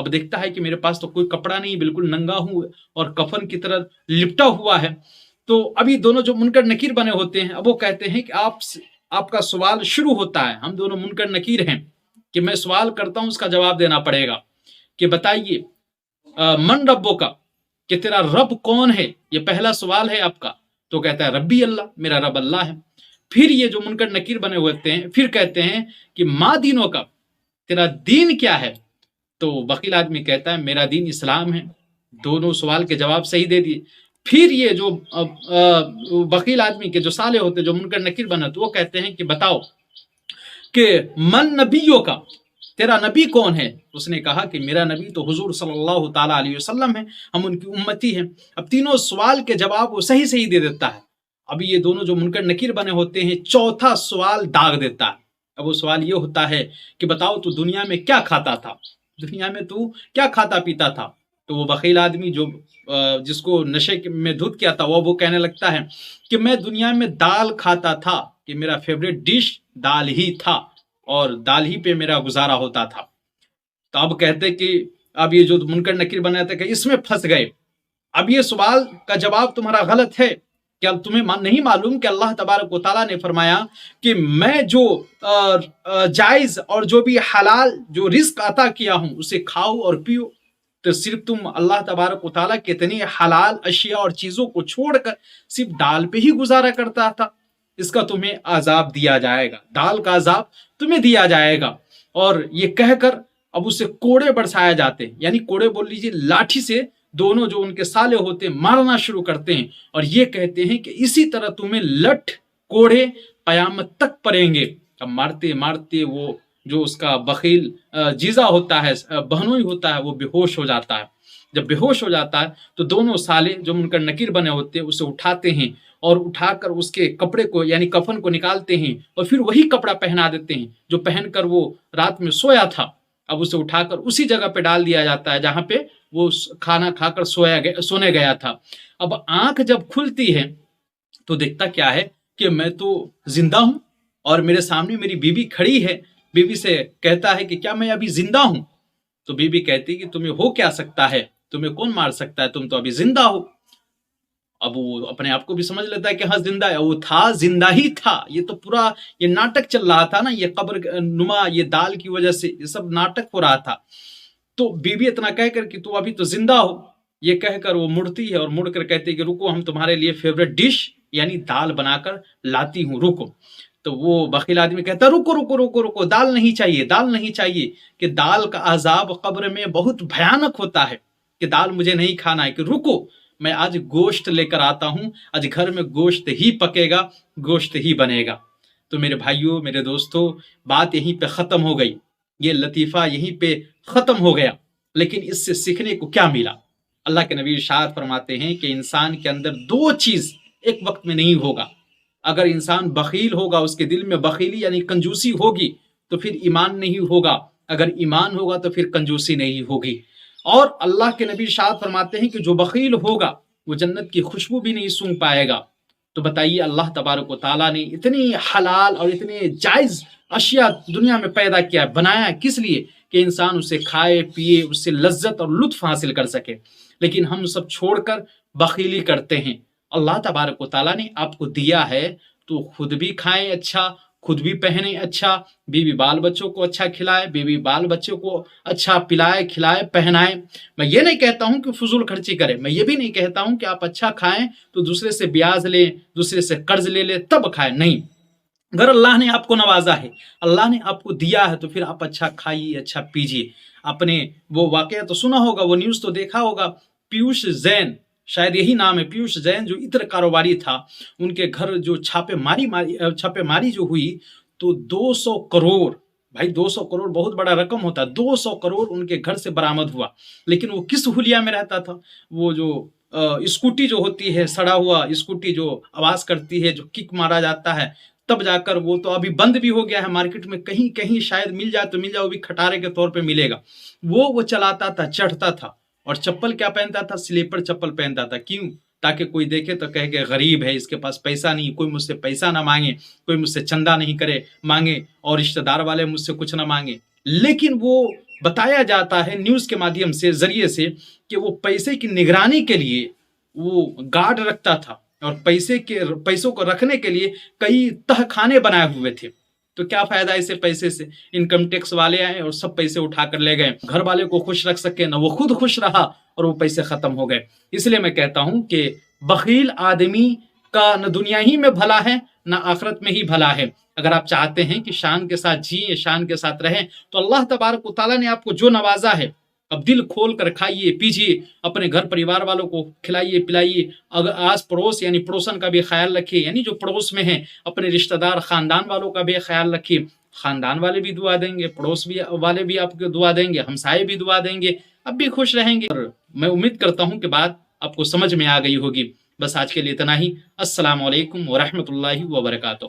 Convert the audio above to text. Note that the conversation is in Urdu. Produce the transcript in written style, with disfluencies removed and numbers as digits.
اب دیکھتا ہے کہ میرے پاس تو کوئی کپڑا نہیں، بالکل ننگا ہوں اور کفن کی طرح لپٹا ہوا ہے. تو ابھی دونوں جو منکر نکیر بنے ہوتے ہیں، اب وہ کہتے ہیں کہ آپ کا سوال شروع ہوتا ہے. ہم دونوں منکر نکیر ہیں کہ میں سوال کرتا ہوں، اس کا جواب دینا پڑے گا کہ بتائیے من ربو کا، کہ تیرا رب کون ہے؟ یہ پہلا سوال ہے آپ کا. تو کہتا ہے ربی اللہ، میرا رب اللہ ہے. پھر یہ جو منکر نکیر بنے ہوتے ہیں پھر کہتے ہیں کہ ما دینوں کا، تیرا دین کیا ہے؟ تو بخیل آدمی کہتا ہے میرا دین اسلام ہے. دونوں سوال کے جواب صحیح دے دیے. پھر یہ جو بخیل آدمی کے جو صالح ہوتے، جو منکر نکیر بنے، تو وہ کہتے ہیں کہ بتاؤ کہ من نبیوں کا، تیرا نبی کون ہے؟ اس نے کہا کہ میرا نبی تو حضور صلی اللہ تعالیٰ علیہ وسلم ہے، ہم ان کی امتی ہیں. اب تینوں سوال کے جواب وہ صحیح صحیح دے دیتا ہے. اب یہ دونوں جو منکر نکیر بنے ہوتے ہیں، چوتھا سوال داغ دیتا ہے. اب وہ سوال یہ ہوتا ہے کہ بتاؤ تو دنیا میں کیا کھاتا تھا؟ دنیا میں تو کیا کھاتا پیتا تھا؟ تو وہ بخیل آدمی جو جس کو نشے میں دھت کیا تھا، وہ کہنے لگتا ہے کہ میں دنیا میں دال کھاتا تھا، کہ میرا فیوریٹ ڈش دال ہی تھا اور دال ہی پہ میرا گزارا ہوتا تھا. تو اب کہتے کہ اب یہ جو منکر نکیر بنے تھے کہ اس میں پھنس گئے. اب یہ سوال کا جواب تمہارا غلط ہے. کیا تمہیں نہیں معلوم کہ اللہ تبارک و تعالیٰ نے فرمایا کہ میں جو جائز اور جو بھی حلال جو رزق عطا کیا ہوں اسے کھاؤ اور پیو. تو صرف تم اللہ تبارک و تعالیٰ کے اتنی حلال اشیاء اور چیزوں کو چھوڑ کر صرف دال پہ ہی گزارا کرتا تھا. اس کا تمہیں عذاب دیا جائے گا، دال کا عذاب تمہیں دیا جائے گا. اور یہ کہہ کر اب اسے کوڑے برسائے جاتے ہیں، یعنی کوڑے بول لیجیے، لاٹھی سے دونوں جو ان کے سالے ہوتے ہیں مارنا شروع کرتے ہیں اور یہ کہتے ہیں کہ اسی طرح تمہیں لٹھ کوڑے قیامت تک پڑیں گے. اب مارتے مارتے وہ جو اس کا بخیل جیزا ہوتا ہے، بہنوئی ہوتا ہے، وہ بے ہوش ہو جاتا ہے. جب بے ہوش ہو جاتا ہے تو دونوں سالے جو منکر نکیر بنے ہوتے ہیں اسے اٹھاتے ہیں اور اٹھا کر اس کے کپڑے کو یعنی کفن کو نکالتے ہیں اور پھر وہی کپڑا پہنا دیتے ہیں جو پہن کر وہ رات میں سویا تھا. اب اسے اٹھا کر اسی جگہ پہ ڈال دیا جاتا ہے جہاں پہ وہ کھانا کھا کر سونے گیا تھا. اب آنکھ جب کھلتی ہے تو دیکھتا کیا ہے کہ میں تو زندہ ہوں اور میرے سامنے میری بیوی کھڑی ہے. بیوی سے کہتا ہے کہ کیا میں ابھی زندہ ہوں؟ تو بیوی کہتی کہ تمہیں ہو کیا سکتا ہے، تمہیں کون مار سکتا ہے، تم تو ابھی زندہ ہو. اب وہ اپنے آپ کو بھی سمجھ لیتا ہے کہ ہاں زندہ ہے، وہ تھا، زندہ ہی تھا. یہ تو پورا یہ ناٹک چل رہا تھا نا، یہ قبر نما یہ دال کی وجہ سے یہ سب ناٹک ہو رہا تھا. تو بیوی اتنا کہہ کر کہ تو ابھی تو زندہ ہو، یہ کہہ کر وہ مڑتی ہے اور مڑ کر کہتے کہ رکو، ہم تمہارے لیے فیوریٹ ڈش یعنی دال بنا کر لاتی ہوں، رکو. تو وہ بخیل آدمی کہتا ہے رکو رکو رکو رکو، دال نہیں چاہیے، دال نہیں چاہیے، کہ دال کا عذاب قبر میں بہت بھیانک ہوتا ہے، کہ دال مجھے نہیں کھانا ہے، کہ رکو میں آج گوشت لے کر آتا ہوں، آج گھر میں گوشت ہی پکے گا، گوشت ہی بنے گا. تو میرے بھائیوں، میرے دوستوں، بات یہیں پہ ختم ہو گئی، یہ لطیفہ یہیں پہ ختم ہو گیا. لیکن اس سے سیکھنے کو کیا ملا؟ اللہ کے نبی ارشاد فرماتے ہیں کہ انسان کے اندر دو چیز ایک وقت میں نہیں ہوگا. اگر انسان بخیل ہوگا، اس کے دل میں بخیلی یعنی کنجوسی ہوگی تو پھر ایمان نہیں ہوگا، اگر ایمان ہوگا تو پھر کنجوسی نہیں ہوگی. اور اللہ کے نبی ارشاد فرماتے ہیں کہ جو بخیل ہوگا وہ جنت کی خوشبو بھی نہیں سونگھ پائے گا. تو بتائیے اللہ تبارک و تعالیٰ نے اتنی حلال اور اتنے جائز اشیاء دنیا میں پیدا کیا، بنایا کس لیے؟ کہ انسان اسے کھائے پیے، اس سے لذت اور لطف حاصل کر سکے. لیکن ہم سب چھوڑ کر بخیلی کرتے ہیں. اللہ تبارک و تعالیٰ نے آپ کو دیا ہے تو خود بھی کھائیں اچھا، خود بھی پہنے اچھا، بیوی بال بچوں کو اچھا کھلائے، بیوی بال بچوں کو اچھا پلائے کھلائے پہنائے. میں یہ نہیں کہتا ہوں کہ فضول خرچی کرے، میں یہ بھی نہیں کہتا ہوں کہ آپ اچھا کھائیں تو دوسرے سے بیاض لیں، دوسرے سے قرض لے لیں تب کھائیں. نہیں، اگر اللہ نے آپ کو نوازا ہے، اللہ نے آپ کو دیا ہے تو پھر آپ اچھا کھائیے، اچھا پیجیے. اپنے وہ واقعہ تو سنا ہوگا، وہ نیوز تو دیکھا ہوگا، پیوش زین، شاید یہی نام ہے، پیوش زین، جو عطر کاروباری تھا، ان کے گھر جو چھاپے ماری جو ہوئی تو 200 کروڑ، بھائی 200 کروڑ بہت بڑا رقم ہوتا ہے، 200 کروڑ ان کے گھر سے برآمد ہوا. لیکن وہ کس حلیہ میں رہتا تھا؟ وہ جو اسکوٹی جو ہوتی ہے، سڑا ہوا اسکوٹی جو آواز کرتی ہے، جو کک مارا جاتا ہے، تب جا کر، وہ تو ابھی بند بھی ہو گیا ہے مارکیٹ میں، کہیں کہیں شاید مل جائے تو مل جائے، وہ بھی کھٹارے کے طور پہ ملے گا. وہ چلاتا تھا، چڑھتا تھا، اور چپل کیا پہنتا تھا؟ سلیپر چپل پہنتا تھا. کیوں؟ تاکہ کوئی دیکھے تو کہے کہ غریب ہے، اس کے پاس پیسہ نہیں، کوئی مجھ سے پیسہ نہ مانگے، کوئی مجھ سے چندہ نہیں کرے مانگے، اور رشتہ دار والے مجھ سے کچھ نہ مانگے. لیکن وہ بتایا جاتا ہے نیوز کے مادھیم سے ذریعے سے کہ وہ پیسے کی نگرانی کے لیے وہ گارڈ رکھتا تھا اور پیسوں کو رکھنے کے لیے کئی تہ خانے بنائے ہوئے تھے. تو کیا فائدہ اسے پیسے سے؟ انکم ٹیکس والے آئے اور سب پیسے اٹھا کر لے گئے. گھر والے کو خوش رکھ سکے نہ وہ خود خوش رہا اور وہ پیسے ختم ہو گئے. اس لیے میں کہتا ہوں کہ بخیل آدمی کا نہ دنیا ہی میں بھلا ہے نہ آخرت میں ہی بھلا ہے. اگر آپ چاہتے ہیں کہ شان کے ساتھ جیئیں، شان کے ساتھ رہیں، تو اللہ تبارک و تعالیٰ نے آپ کو جو نوازا ہے اب دل کھول کر کھائیے پیجیے، اپنے گھر پریوار والوں کو کھلائیے پلائیے. اگر آس پڑوس یعنی پڑوسن کا بھی خیال رکھیے، یعنی جو پڑوس میں ہیں اپنے رشتہ دار خاندان والوں کا بھی خیال رکھیے. خاندان والے بھی دعا دیں گے، پڑوس بھی والے بھی آپ کو دعا دیں گے، ہمسائے بھی دعا دیں گے، اب بھی خوش رہیں گے. اور میں امید کرتا ہوں کہ بات آپ کو سمجھ میں آ گئی ہوگی. بس آج کے لیے اتنا ہی. السلام علیکم ورحمۃ اللہ وبرکاتہ.